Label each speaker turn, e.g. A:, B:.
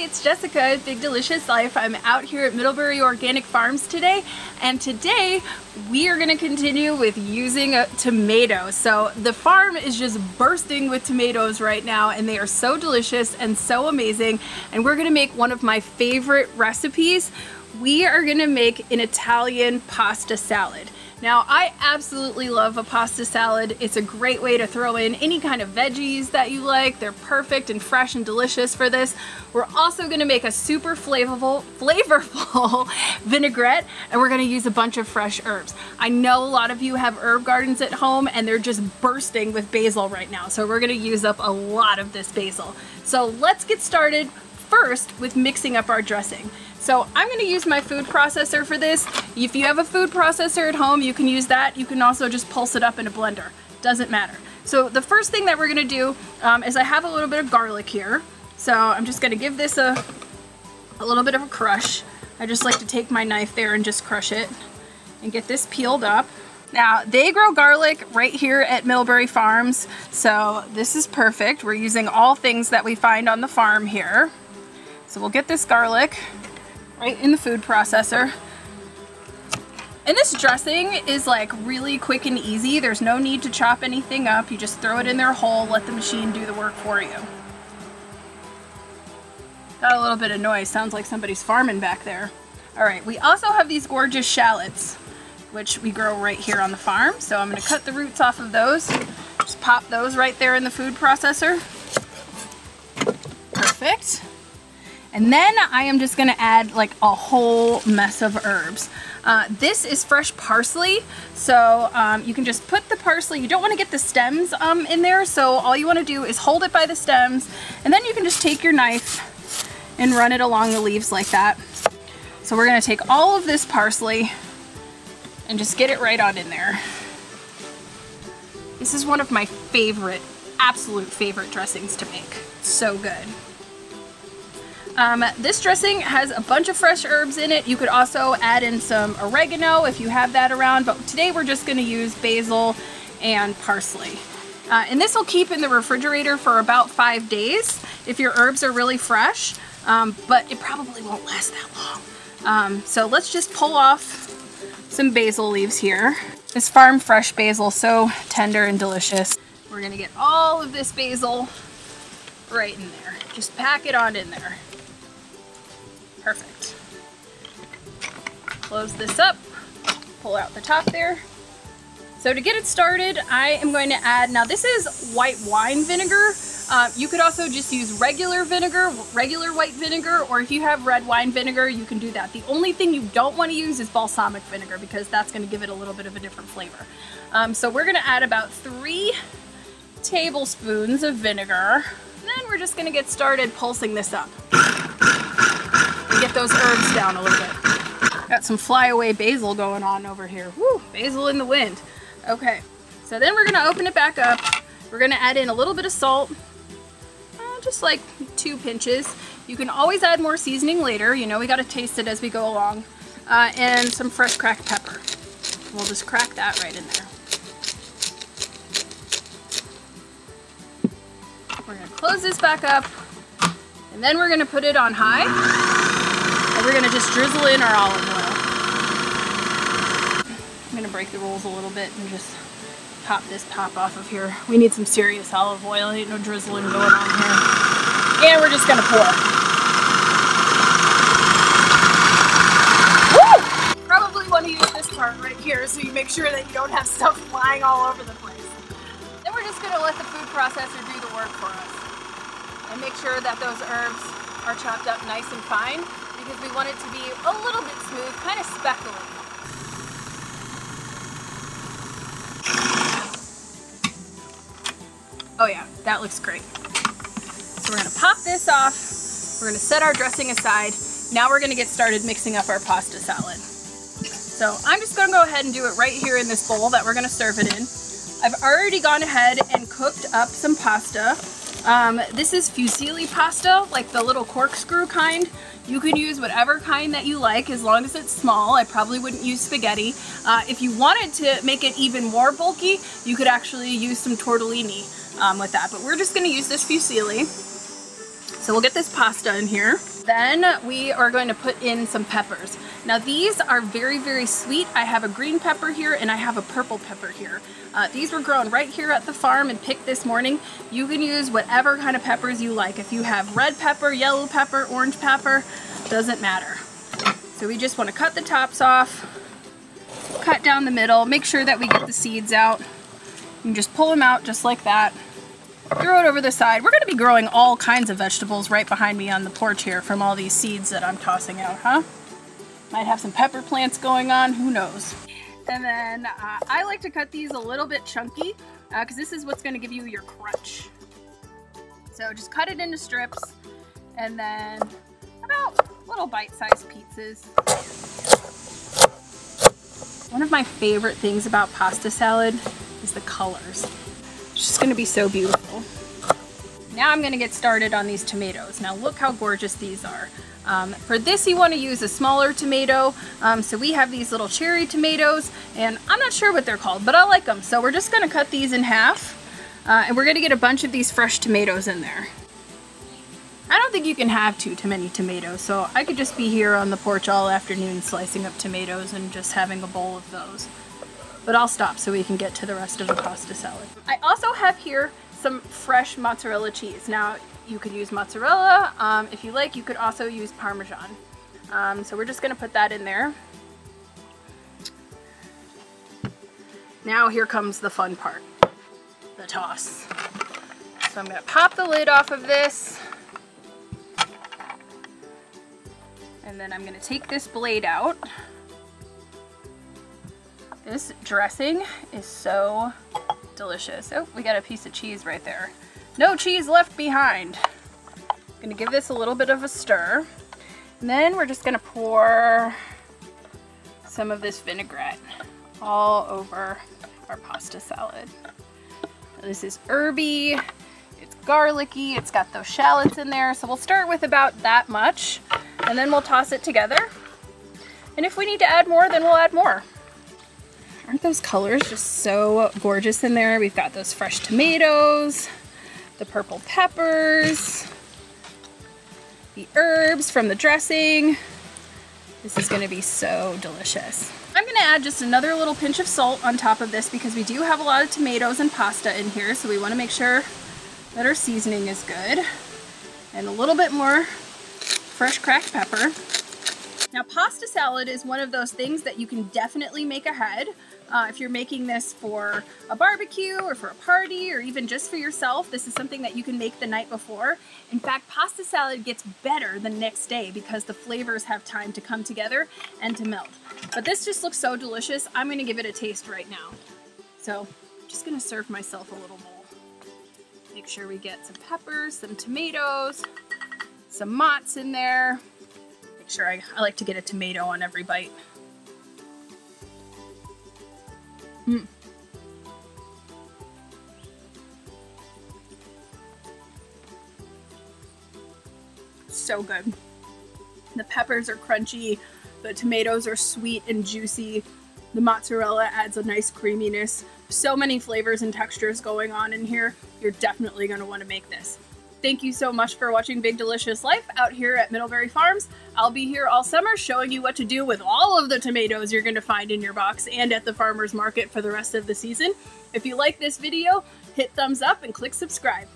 A: it's Jessica, Big Delicious Life. I'm out here at Middlebury Organic Farms today, and today we are going to continue with using tomatoes. So the farm is just bursting with tomatoes right now, and they are so delicious and so amazing, and we're going to make one of my favorite recipes. We are going to make an Italian pasta salad. Now, I absolutely love a pasta salad. It's a great way to throw in any kind of veggies that you like. They're perfect and fresh and delicious for this. We're also gonna make a super flavorful vinaigrette, and we're gonna use a bunch of fresh herbs. I know a lot of you have herb gardens at home and they're just bursting with basil right now. So we're gonna use up a lot of this basil. So let's get started first with mixing up our dressing. So I'm going to use my food processor for this. If you have a food processor at home, you can use that. You can also just pulse it up in a blender. Doesn't matter. So the first thing that we're going to do is I have a little bit of garlic here. So I'm just going to give this a little bit of a crush. I just like to take my knife there and just crush it and get this peeled up. Now, they grow garlic right here at Middlebury Farms, so this is perfect. We're using all things that we find on the farm here. So we'll get this garlic right in the food processor. And this dressing is like really quick and easy. There's no need to chop anything up. You just throw it in there whole, let the machine do the work for you. Got a little bit of noise. Sounds like somebody's farming back there. All right, we also have these gorgeous shallots, which we grow right here on the farm. So I'm gonna cut the roots off of those. Just pop those right there in the food processor. Perfect. And then I am just gonna add like a whole mess of herbs. This is fresh parsley, so you can just put the parsley. You don't wanna get the stems in there, so all you wanna do is hold it by the stems, and then you can just take your knife and run it along the leaves like that. So we're gonna take all of this parsley and just get it right on in there. This is one of my favorite, absolute favorite dressings to make. It's so good. This dressing has a bunch of fresh herbs in it. You could also add in some oregano if you have that around, but today we're just going to use basil and parsley. And this will keep in the refrigerator for about 5 days if your herbs are really fresh, but it probably won't last that long. So let's just pull off some basil leaves here. This farm fresh basil, so tender and delicious. We're going to get all of this basil right in there. Just pack it on in there. Perfect. Close this up, pull out the top there. So to get it started, I am going to add, now this is white wine vinegar. You could also just use regular vinegar, regular white vinegar, or if you have red wine vinegar, you can do that. The only thing you don't want to use is balsamic vinegar because that's going to give it a little bit of a different flavor. So we're going to add about 3 tablespoons of vinegar, and then we're just going to get started pulsing this up. Get those herbs down a little bit. Got some flyaway basil going on over here. Woo, basil in the wind. Okay, so then we're gonna open it back up. We're gonna add in a little bit of salt, just like 2 pinches. You can always add more seasoning later. You know, we gotta taste it as we go along. And some fresh cracked pepper. We'll just crack that right in there. We're gonna close this back up, and then we're gonna put it on high. And we're gonna just drizzle in our olive oil. I'm gonna break the rules a little bit and just pop this top off of here. We need some serious olive oil. Ain't no drizzling going on here. And we're just gonna pour. Woo! Probably want to use this part right here so you make sure that you don't have stuff flying all over the place. Then we're just gonna let the food processor do the work for us. And make sure that those herbs are chopped up nice and fine, because we want it to be a little bit smooth, kind of speckly. Oh yeah, that looks great. So we're gonna pop this off. We're gonna set our dressing aside. Now we're gonna get started mixing up our pasta salad. So I'm just gonna go ahead and do it right here in this bowl that we're gonna serve it in. I've already gone ahead and cooked up some pasta. This is fusilli pasta, like the little corkscrew kind. You can use whatever kind that you like as long as it's small. I probably wouldn't use spaghetti. If you wanted to make it even more bulky, you could actually use some tortellini with that. But we're just gonna use this fusilli. So we'll get this pasta in here. Then we are going to put in some peppers. Now these are very, very sweet. I have a green pepper here and I have a purple pepper here. These were grown right here at the farm and picked this morning. You can use whatever kind of peppers you like. If you have red pepper, yellow pepper, orange pepper, doesn't matter. So we just want to cut the tops off, cut down the middle, make sure that we get the seeds out. You can just pull them out just like that. Throw it over the side. We're going to be growing all kinds of vegetables right behind me on the porch here from all these seeds that I'm tossing out, huh? Might have some pepper plants going on, who knows? And then I like to cut these a little bit chunky because this is what's going to give you your crunch. So just cut it into strips and then about little bite-sized pizzas. One of my favorite things about pasta salad is the colors. It's just going to be so beautiful. Now I'm going to get started on these tomatoes. Now look how gorgeous these are. For this you want to use a smaller tomato. So we have these little cherry tomatoes and I'm not sure what they're called, but I like them. So we're just going to cut these in half and we're going to get a bunch of these fresh tomatoes in there. I don't think you can have too many tomatoes, so I could just be here on the porch all afternoon slicing up tomatoes and just having a bowl of those. But I'll stop so we can get to the rest of the pasta salad. I also have here some fresh mozzarella cheese. Now you could use mozzarella. If you like, you could also use Parmesan. So we're just gonna put that in there. Now here comes the fun part, the toss. So I'm gonna pop the lid off of this. And then I'm gonna take this blade out. This dressing is so delicious. Oh, we got a piece of cheese right there. No cheese left behind. I'm gonna give this a little bit of a stir. And then we're just gonna pour some of this vinaigrette all over our pasta salad. This is herby, it's garlicky, it's got those shallots in there. So we'll start with about that much and then we'll toss it together. And if we need to add more, then we'll add more. Aren't those colors just so gorgeous in there? We've got those fresh tomatoes, the purple peppers, the herbs from the dressing. This is gonna be so delicious. I'm gonna add just another little pinch of salt on top of this because we do have a lot of tomatoes and pasta in here, so we wanna make sure that our seasoning is good. And a little bit more fresh cracked pepper. Now pasta salad is one of those things that you can definitely make ahead. If you're making this for a barbecue or for a party or even just for yourself, this is something that you can make the night before. In fact, pasta salad gets better the next day because the flavors have time to come together and to melt. But this just looks so delicious. I'm gonna give it a taste right now. So I'm just gonna serve myself a little bowl. Make sure we get some peppers, some tomatoes, some mozz in there. Make sure I like to get a tomato on every bite. So good. The peppers are crunchy, the tomatoes are sweet and juicy, the mozzarella adds a nice creaminess. So many flavors and textures going on in here. You're definitely going to want to make this. Thank you so much for watching Big Delicious Life out here at Middlebury Farms. I'll be here all summer showing you what to do with all of the tomatoes you're going to find in your box and at the farmer's market for the rest of the season. If you like this video, hit thumbs up and click subscribe.